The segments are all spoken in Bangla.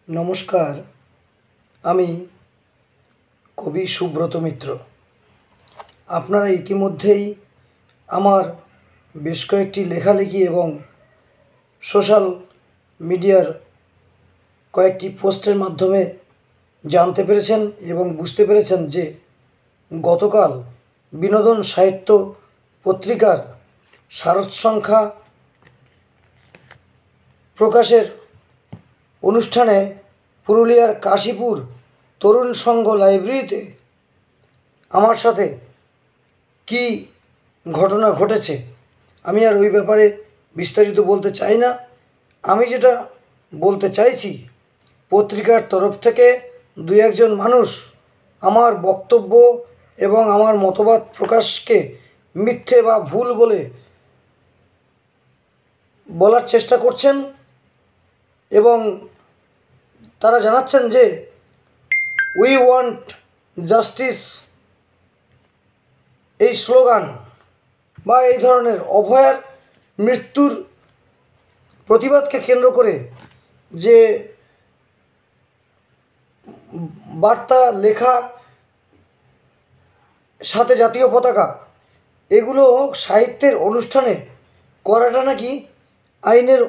নমস্কার, আমি কবি সুব্রত মিত্র। আপনারা ইতিমধ্যেই আমার বেশ কয়েকটি লেখালেখি এবং সোশ্যাল মিডিয়ার কয়েকটি পোস্টের মাধ্যমে জানতে পেরেছেন এবং বুঝতে পেরেছেন যে গতকাল বিনোদন সাহিত্য পত্রিকার শারদ সংখ্যা প্রকাশের অনুষ্ঠানে পুরুলিয়ার কাশীপুর তরুণ সংঘ লাইব্রেরিতে আমার সাথে কি ঘটনা ঘটেছে আমি আর ওই ব্যাপারে বিস্তারিত বলতে চাই না। আমি যেটা বলতে চাইছি, পত্রিকার তরফ থেকে দুই একজন মানুষ আমার বক্তব্য এবং আমার মতবাদ প্রকাশকে মিথ্যে বা ভুল বলে বলার চেষ্টা করছেন এবং তারা জানাচ্ছেন যে উই ওয়ান্ট জাস্টিস এই স্লোগান বা এই ধরনের অভয়ার মৃত্যুর প্রতিবাদকে কেন্দ্র করে যে বার্তা লেখা, সাথে জাতীয় পতাকা, এগুলো সাহিত্যের অনুষ্ঠানে করাটা নাকি আইনের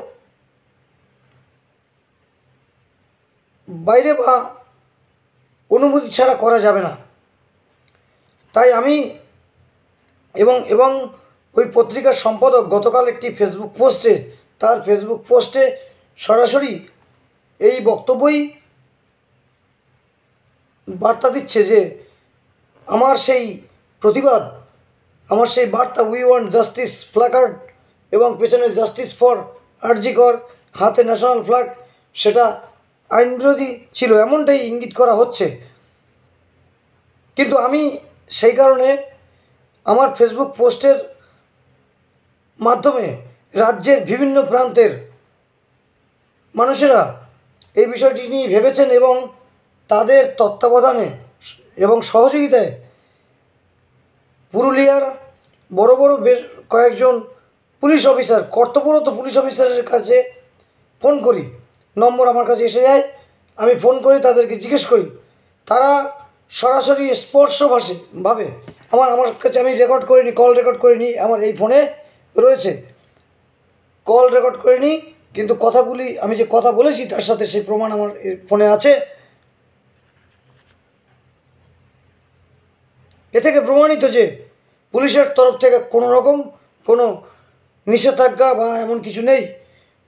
বাইরে বা অনুমতি ছাড়া করা যাবে না। তাই আমি এবং ওই পত্রিকার সম্পাদক গতকাল একটি তার ফেসবুক পোস্টে সরাসরি এই বক্তব্যই বার্তা দিচ্ছে যে আমার সেই প্রতিবাদ, আমার সেই বার্তা উই ওয়ান্ট জাস্টিস প্ল্যাকার্ড এবং পেছনে জাস্টিস ফর আরজি কর, হাতে ন্যাশনাল ফ্ল্যাগ, সেটা আইনবিরোধী ছিল এমনটাই ইঙ্গিত করা হচ্ছে। কিন্তু আমি সেই কারণে আমার ফেসবুক পোস্টের মাধ্যমে রাজ্যের বিভিন্ন প্রান্তের মানুষেরা এই বিষয়টি নিয়ে ভেবেছেন এবং তাদের তত্ত্বাবধানে এবং সহযোগিতায় পুরুলিয়ার বড় বড় বেশ কয়েকজন পুলিশ অফিসার, কর্তব্যরত পুলিশ অফিসারের কাছে ফোন করি, নম্বর আমার কাছে এসে যায়, আমি ফোন করি, তাদেরকে জিজ্ঞেস করি, তারা সরাসরি স্পর্শভাবে আমার কাছে, আমি রেকর্ড করে নিই, কল রেকর্ড করে নিই, আমার এই ফোনে রয়েছে, কল রেকর্ড করে নিই, কিন্তু কথাগুলি আমি যে কথা বলেছি তার সাথে সেই প্রমাণ আমার ফোনে আছে। এ থেকে প্রমাণিত যে পুলিশের তরফ থেকে কোনো রকম কোনো নিষেধাজ্ঞা বা এমন কিছু নেই।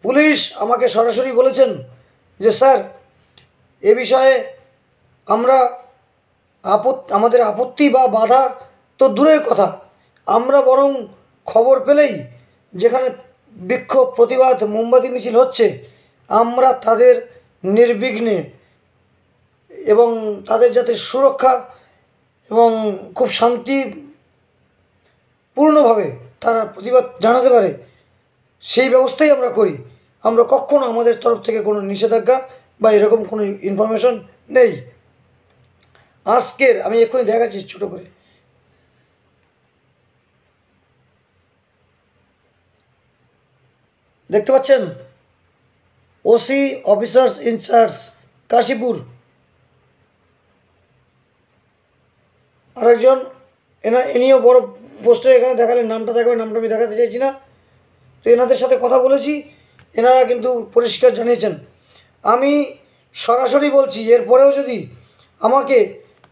পুলিশ আমাকে সরাসরি বলেছেন যে স্যার, এ বিষয়ে আমাদের আপত্তি বা বাধা তো দূরের কথা, আমরা বরং খবর পেলেই যেখানে বিক্ষোভ, প্রতিবাদ, মোমবাতি মিছিল হচ্ছে, আমরা তাদের নির্বিঘ্নে এবং তাদের যাতে সুরক্ষা এবং খুব শান্তিপূর্ণভাবে তারা প্রতিবাদ জানাতে পারে সেই ব্যবস্থাই আমরা করি। আমরা কখনো আমাদের তরফ থেকে কোনো নিষেধাজ্ঞা বা এরকম কোনো ইনফরমেশন নেই। আজকের আমি এক্ষুনি দেখাচ্ছি ছোটো করে, দেখতে পাচ্ছেন, ওসি অফিসার্স ইনচার্জ কাশীপুর, আরেকজন ইনিও বড় পোস্টে এখানে দেখালেন, নামটা দেখাবেন, নামটা আমি দেখাতে চাইছি না। তো এনাদের সাথে কথা বলেছি, এনারা কিন্তু পরিষ্কার জানিয়েছেন। আমি সরাসরি বলছি, এরপরেও যদি আমাকে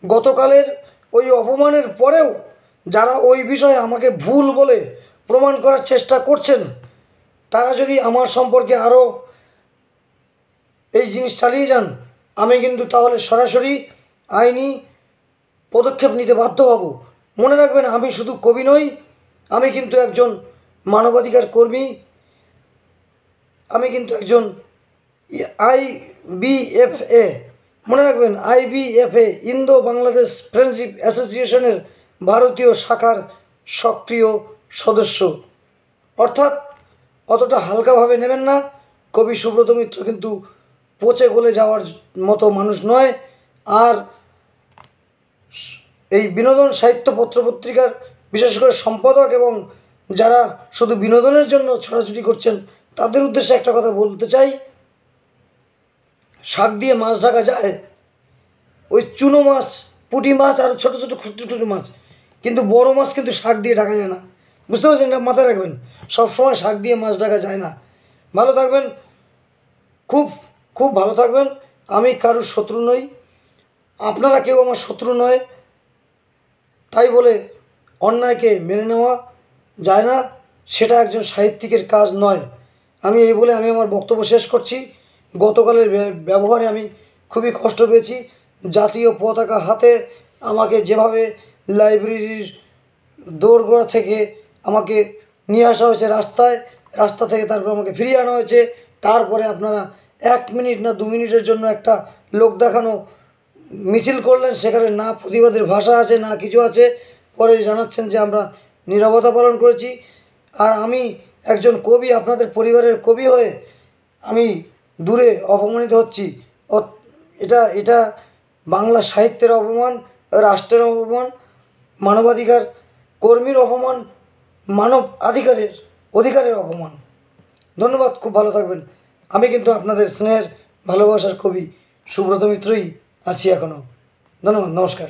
গতকালের ওই অপমানের পরেও যারা ওই বিষয়ে আমাকে ভুল বলে প্রমাণ করার চেষ্টা করছেন, তারা যদি আমার সম্পর্কে আরও এই জিনিস চালিয়ে যান, আমি কিন্তু তাহলে সরাসরি আইনি পদক্ষেপ নিতে বাধ্য হব। মনে রাখবেন, আমি শুধু কবি নই, আমি কিন্তু একজন মানবাধিকার কর্মী, আমি কিন্তু একজন IBFA, মনে রাখবেন, IBFA ইন্দো বাংলাদেশ ফ্রেন্ডশিপ অ্যাসোসিয়েশনের ভারতীয় শাখার সক্রিয় সদস্য। অর্থাৎ অতটা হালকাভাবে নেবেন না। কবি সুব্রত মিত্র কিন্তু পচে গলে যাওয়ার মতো মানুষ নয়। আর এই বিনোদন সাহিত্য পত্রিকার বিশেষ করে সম্পাদক এবং যারা শুধু বিনোদনের জন্য ছোটাছুটি করছেন, তাদের উদ্দেশ্যে একটা কথা বলতে চাই, শাক দিয়ে মাছ ঢাকা যায়, ওই চুনো মাছ, পুঁটি মাছ আর ছোটো ছোটো ছোটো ছোটো মাছ, কিন্তু বড় মাছ কিন্তু শাক দিয়ে ঢাকা যায় না। বুঝতে পারছেন? এটা মাথায় রাখবেন, সবসময় শাক দিয়ে মাছ ঢাকা যায় না। ভালো থাকবেন, খুব খুব ভালো থাকবেন। আমি কারোর শত্রু নই, আপনারা কেউ আমার শত্রু নয়, তাই বলে অন্যায়কে মেনে নেওয়া যায় না, সেটা একজন সাহিত্যিকের কাজ নয়। আমি এই বলে আমি আমার বক্তব্য শেষ করছি। গতকালের ব্যবহারে আমি খুবই কষ্ট পেয়েছি। জাতীয় পতাকা হাতে আমাকে যেভাবে লাইব্রেরির দোরগোড়া থেকে আমাকে নিয়ে আসা হয়েছে রাস্তা থেকে তারপর আমাকে ফিরিয়ে আনা হয়েছে, তারপরে আপনারা 1 মিনিট না 2 মিনিটের জন্য একটা লোক দেখানো মিছিল করলেন, সেখানে না প্রতিবাদের ভাষা আছে না কিছু আছে, পরে জানাচ্ছেন যে আমরা নীরবতা পালন করেছি। আর আমি একজন কবি, আপনাদের পরিবারের কবি হয়ে আমি দূরে অপমানিত হচ্ছি। এটা এটা বাংলা সাহিত্যের অপমান, রাষ্ট্রের অপমান, মানবাধিকার কর্মীর অপমান, মানব অধিকারের অপমান। ধন্যবাদ, খুব ভালো থাকবেন। আমি কিন্তু আপনাদের স্নেহের ভালোবাসার কবি সুব্রত মিত্রই আছি এখনও। ধন্যবাদ, নমস্কার।